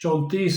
34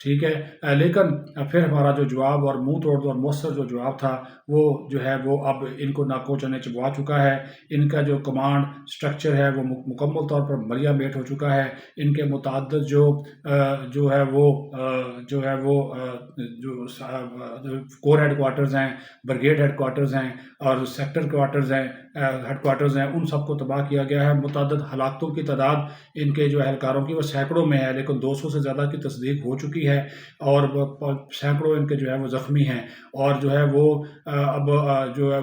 ٹھیک ہے، لیکن پھر ہمارا جو جواب اور منہ توڑ اور مؤثر جو جواب تھا وہ جو ہے وہ اب ان کو ناکو چنے چبوا چکا ہے۔ ان کا جو کمانڈ سٹرکچر ہے وہ مکمل طور پر مریا میٹ ہو چکا ہے۔ ان کے متعدد جو ہے وہ کور ہیڈ کوارٹرز ہیں، بریگیڈ ہیڈ کوارٹرز ہیں اور سیکٹر کوارٹرز ہیں، ہیڈ کوارٹرز ہیں، ان سب کو تباہ کیا گیا ہے۔ متعدد ہلاکتوں کی تعداد ان کے جو اہلکاروں کی وہ سینکڑوں میں ہے، لیکن 200 سے زیادہ کی تصدیق ہو چکی ہے اور سینکڑوں ان کے جو ہے وہ زخمی ہیں، اور جو ہے وہ اب جو ہے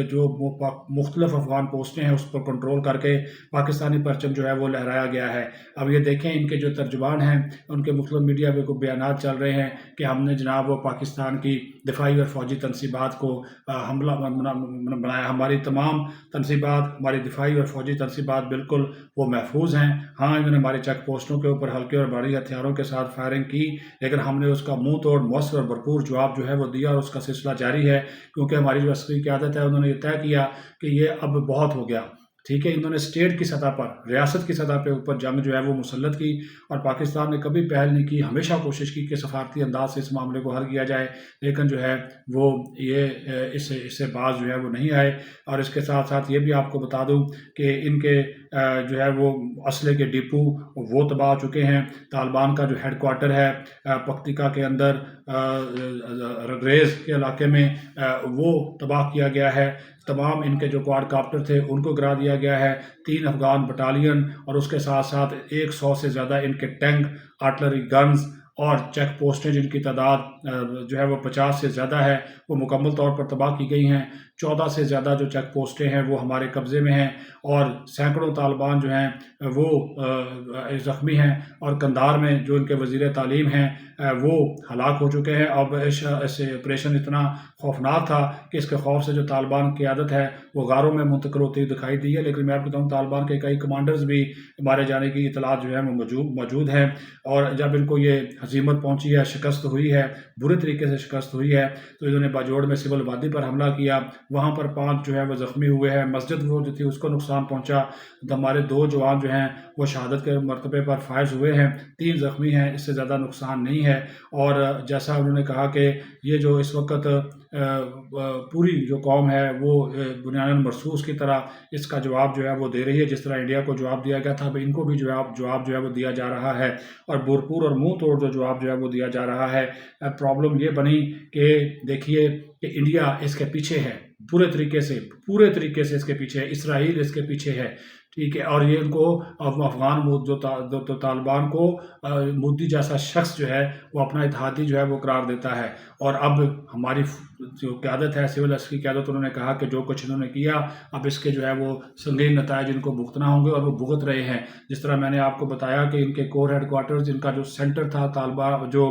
جو مختلف افغان پوسٹیں ہیں اس پر کنٹرول کر کے پاکستانی پرچم جو ہے وہ لہرایا گیا ہے۔ اب یہ دیکھیں ان کے جو ترجمان ہیں ان کے مختلف میڈیا پہ کو بیانات چل رہے ہیں کہ ہم نے جناب وہ پاکستان کی دفاعی اور فوجی تنصیبات کو حملہ بنایا، ہماری تمام تنصیبات، ہماری دفاعی اور فوجی تنصیبات بالکل وہ محفوظ ہیں۔ ہاں، انہوں نے ہماری چیک پوسٹوں کے اوپر ہلکے اور بھاری ہتھیاروں کے ساتھ فائرنگ کی، لیکن ہم نے اس کا منہ توڑ مؤثر اور بھرپور جواب جو ہے وہ دیا، اور اس کا سلسلہ جاری ہے، کیونکہ ہماری جو عسکری قیادت ہے انہوں نے یہ طے کیا کہ یہ اب بہت ہو گیا۔ ٹھیک ہے، انہوں نے اسٹیٹ کی سطح پر، ریاست کی سطح پہ اوپر جنگ جو ہے وہ مسلط کی، اور پاکستان نے کبھی پہل نہیں کی، ہمیشہ کوشش کی کہ سفارتی انداز سے اس معاملے کو حل کیا جائے، لیکن جو ہے وہ یہ اس سے باز جو ہے وہ نہیں آئے۔ اور اس کے ساتھ ساتھ یہ بھی آپ کو بتا دوں کہ ان کے جو ہے وہ اسلحے کے ڈپو وہ تباہ ہو چکے ہیں۔ طالبان کا جو ہیڈ کوارٹر ہے پکتیکا کے اندر ریز کے علاقے میں وہ تباہ کیا گیا ہے۔ تمام ان کے جو کوارڈ کاپٹر تھے ان کو گرا دیا گیا ہے، 3 افغان بٹالین، اور اس کے ساتھ ساتھ 100 سے زیادہ ان کے ٹینک، آرٹلری گنز اور چیک پوسٹیں جن کی تعداد جو ہے وہ 50 سے زیادہ ہے وہ مکمل طور پر تباہ کی گئی ہیں۔ 14 سے زیادہ جو چیک پوسٹیں ہیں وہ ہمارے قبضے میں ہیں، اور سینکڑوں طالبان جو ہیں وہ زخمی ہیں، اور قندھار میں جو ان کے وزیر تعلیم ہیں وہ ہلاک ہو چکے ہیں۔ اب ایسے آپریشن اتنا خوفناک تھا کہ اس کے خوف سے جو طالبان قیادت ہے وہ غاروں میں منتقل ہوتی دکھائی دی ہے، لیکن میں آپ کو بتاؤں طالبان کے کئی کمانڈرز بھی مارے جانے کی اطلاعات جو ہے وہ موجود ہیں، اور جب ان کو یہ ہزیمت پہنچی ہے، شکست ہوئی ہے، برے طریقے سے شکست ہوئی ہے، تو انہوں نے باجوڑ میں سول وادی پر حملہ کیا، وہاں پر 5 جو ہے وہ زخمی ہوئے ہیں، مسجد وہ جو تھی اس کو نقصان پہنچا، ہمارے 2 جوان جو ہیں وہ شہادت کے مرتبے پر فائز ہوئے ہیں، 3 زخمی ہیں، اس سے زیادہ نقصان نہیں ہے۔ اور جیسا انہوں نے کہا کہ یہ جو اس وقت پوری جو قوم ہے وہ بنیاداً مرصوص کی طرح اس کا جواب جو ہے وہ دے رہی ہے، جس طرح انڈیا کو جواب دیا گیا تھا، ان کو بھی جواب جو ہے وہ دیا جا رہا ہے، اور بھرپور اور منہ توڑ جو جواب جو ہے وہ دیا جا رہا ہے۔ پرابلم یہ بنی کہ دیکھیے کہ انڈیا اس کے پیچھے ہے، پورے طریقے سے اس کے پیچھے ہے، اسرائیل اس کے پیچھے ہے، ٹھیک ہے، اور یہ ان کو افغان جو طالبان کو مودی جیسا شخص جو ہے وہ اپنا اتحادی جو ہے وہ قرار دیتا ہے، اور اب ہماری جو قیادت ہے سول عسکری قیادت، انہوں نے کہا کہ جو کچھ انہوں نے کیا اب اس کے جو ہے وہ سنگین نتائج ان کو بھگتنا ہوں گے، اور وہ بھگت رہے ہیں۔ جس طرح میں نے آپ کو بتایا کہ ان کے کور ہیڈ کوارٹرز، ان کا جو سینٹر تھا طالبان جو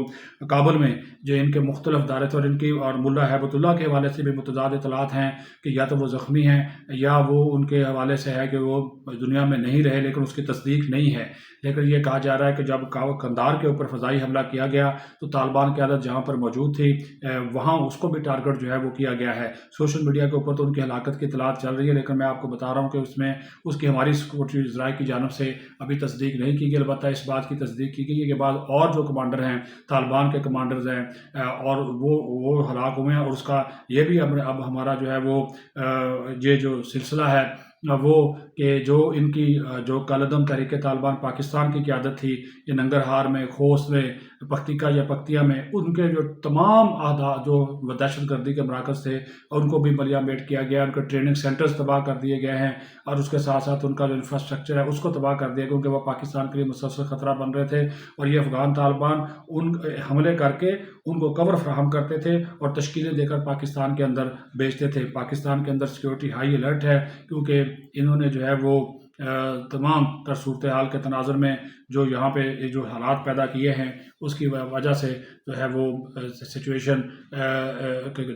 کابل میں، جو ان کے مختلف ادارے تھے، اور ان کی اور ملا ہیبت اللہ کے حوالے سے بھی متضاد اطلاعات ہیں کہ یا تو وہ زخمی ہیں یا وہ ان کے حوالے سے ہے کہ وہ دنیا میں نہیں رہے، لیکن اس کی تصدیق نہیں ہے۔ لیکن یہ کہا جا رہا ہے کہ جب قندھار کے اوپر فضائی حملہ کیا گیا تو طالبان قیادت جہاں پر موجود تھی وہاں اس کو بھی ٹارگٹ جو ہے وہ کیا گیا ہے۔ سوشل میڈیا کے اوپر تو ان کی ہلاکت کی اطلاعات چل رہی ہے، لیکن میں آپ کو بتا رہا ہوں کہ اس کی ہماری سیکورٹی ذرائع کی جانب سے ابھی تصدیق نہیں کی گئی، البتہ اس بات کی تصدیق کی گئی ہے کہ بعض اور جو کمانڈر ہیں طالبان کے کمانڈرز ہیں اور وہ ہلاک ہوئے ہیں، اور اس کا یہ بھی اب ہمارا جو ہے وہ یہ جو سلسلہ ہے وہ کہ جو ان کی جو کالعدم تحریک طالبان پاکستان کی قیادت تھی، یہ ننگرہار میں، خوست میں، پکتیکا یا پکتیا میں، ان کے جو تمام جو دہشت گردی کے مراکز تھے ان کو بھی ملیا میٹ کیا گیا، ان کے ٹریننگ سینٹرز تباہ کر دیے گئے ہیں، اور اس کے ساتھ ساتھ ان کا جو انفراسٹرکچر ہے اس کو تباہ کر دیا، کیونکہ وہ پاکستان کے لیے مسلسل خطرہ بن رہے تھے، اور یہ افغان طالبان ان حملے کر کے ان کو کور فراہم کرتے تھے اور تشکیلیں دے کر پاکستان کے اندر بیچتے تھے۔ پاکستان کے اندر سیکورٹی ہائی الرٹ ہے، کیونکہ انہوں نے جو ہے وہ تمام تر صورتحال کے تناظر میں جو یہاں پہ جو حالات پیدا کیے ہیں اس کی وجہ سے جو ہے وہ سچویشن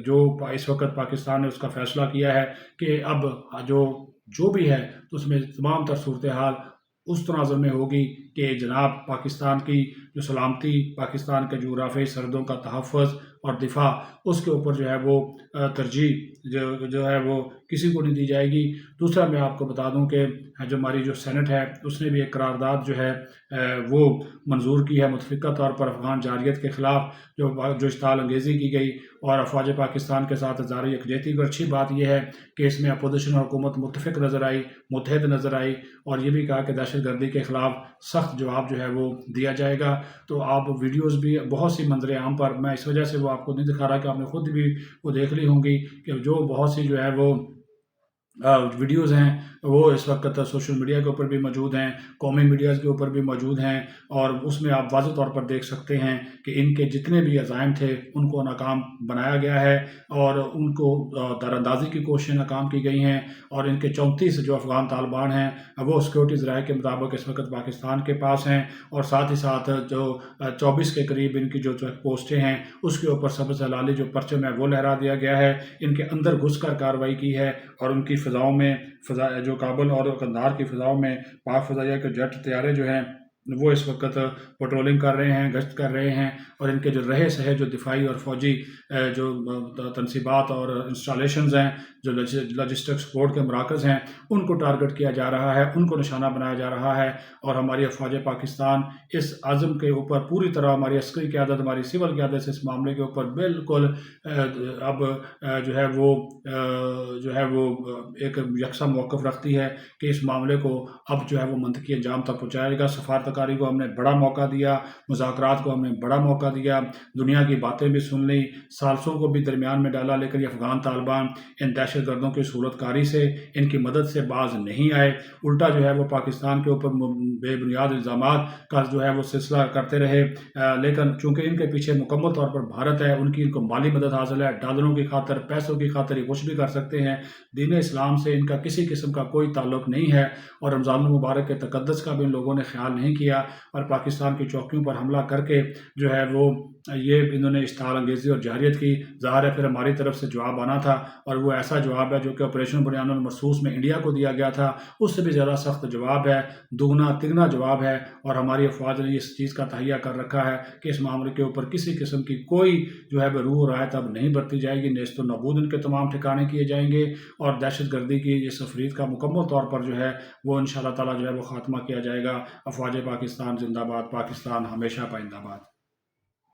جو اس وقت پاکستان نے اس کا فیصلہ کیا ہے کہ اب جو بھی ہے تو اس میں تمام تر صورتحال اس تناظر میں ہوگی کہ جناب پاکستان کی جو سلامتی پاکستان کے جغرافیائی سرحدوں کا تحفظ اور دفاع، اس کے اوپر جو ہے وہ ترجیح جو ہے وہ کسی کو نہیں دی جائے گی۔ دوسرا میں آپ کو بتا دوں کہ جو ہماری جو سینٹ ہے اس نے بھی ایک قرارداد جو ہے وہ منظور کی ہے متفقہ طور پر افغان جارحیت کے خلاف جو اشتعال انگیزی کی گئی اور افواج پاکستان کے ساتھ اظہار یکجہتی کی۔ اچھی بات یہ ہے کہ اس میں اپوزیشن اور حکومت متفق نظر آئی، متحد نظر آئی، اور یہ بھی کہا کہ دہشت گردی کے خلاف سخت جواب جو ہے وہ دیا جائے گا۔ تو آپ ویڈیوز بھی بہت سی منظر عام پر، میں اس وجہ سے وہ آپ کو نہیں دکھا رہا کہ آپ نے خود بھی وہ دیکھ لی ہوں گی کہ جو بہت سی جو ہے وہ ویڈیوز ہیں وہ اس وقت سوشل میڈیا کے اوپر بھی موجود ہیں، قومی میڈیاز کے اوپر بھی موجود ہیں، اور اس میں آپ واضح طور پر دیکھ سکتے ہیں کہ ان کے جتنے بھی عزائم تھے ان کو ناکام بنایا گیا ہے اور ان کو دراندازی کی کوششیں ناکام کی گئی ہیں، اور ان کے 34 جو افغان طالبان ہیں وہ سیکورٹی ذرائع کے مطابق اس وقت پاکستان کے پاس ہیں، اور ساتھ ہی ساتھ جو 24 کے قریب ان کی جو پوسٹیں ہیں اس کے اوپر سبز ہلالی جو پرچم ہے وہ لہرا دیا گیا ہے۔ ان کے اندر گھس کر کارروائی کی ہے اور ان کی فضاؤں میں جو کابل اور قندھار کی فضاؤں میں پاک فضائیہ کے جیٹ طیارے جو ہیں وہ اس وقت پٹرولنگ کر رہے ہیں، گشت کر رہے ہیں، اور ان کے جو رہے سہے جو دفاعی اور فوجی جو تنصیبات اور انسٹالیشنز ہیں، جو لاجسٹک سپورٹ کے مراکز ہیں، ان کو ٹارگٹ کیا جا رہا ہے، ان کو نشانہ بنایا جا رہا ہے، اور ہماری افواج پاکستان اس عزم کے اوپر پوری طرح، ہماری عسکری قیادت، ہماری سول قیادت سے اس معاملے کے اوپر بالکل اب جو ہے وہ ایک یکساں موقف رکھتی ہے کہ اس معاملے کو اب جو ہے وہ منطقی انجام تک پہنچائے گا۔ سفارتکاری کو ہم نے بڑا موقع دیا، مذاکرات کو ہم نے بڑا موقع دیا، دنیا کی باتیں بھی سن لی، ثالثوں کو بھی درمیان میں ڈالا، لیکن یہ افغان طالبان ان دہشت گردوں کی صورت کاری سے، ان کی مدد سے باز نہیں آئے، الٹا جو ہے وہ پاکستان کے اوپر بے بنیاد الزامات کا جو ہے وہ سلسلہ کرتے رہے، لیکن چونکہ ان کے پیچھے مکمل طور پر بھارت ہے، ان کو مالی مدد حاصل ہے، ڈالروں کی خاطر، پیسوں کی خاطر یہ کچھ بھی کر سکتے ہیں۔ دین اسلام سے ان کا کسی قسم کا کوئی تعلق نہیں ہے، اور رمضان المبارک کے تقدس کا بھی ان لوگوں نے خیال نہیں کیا، اور پاکستان کی چوکیوں پر حملہ کر کے جو ہے وہ یہ انہوں نے اشتعال انگیزی اور جارحیت کی۔ ظاہر ہے پھر ہماری طرف سے جواب آنا تھا، اور وہ ایسا جواب ہے جو کہ آپریشن بنیان المرصوص میں انڈیا کو دیا گیا تھا، اس سے بھی زیادہ سخت جواب ہے، دگنا تگنا جواب ہے، اور ہماری افواج نے اس چیز کا تہیہ کر رکھا ہے کہ اس معاملے کے اوپر کسی قسم کی کوئی جو ہے روح رعایت اب نہیں برتی جائے گی، نیست و نابود ان کے تمام ٹھکانے کیے جائیں گے، اور دہشت گردی کی اس تفریق کا مکمل طور پر جو ہے وہ انشاءاللہ تعالیٰ جو ہے وہ خاتمہ کیا جائے گا۔ افواج پاکستان زندہ باد، پاکستان ہمیشہ پائندہ باد۔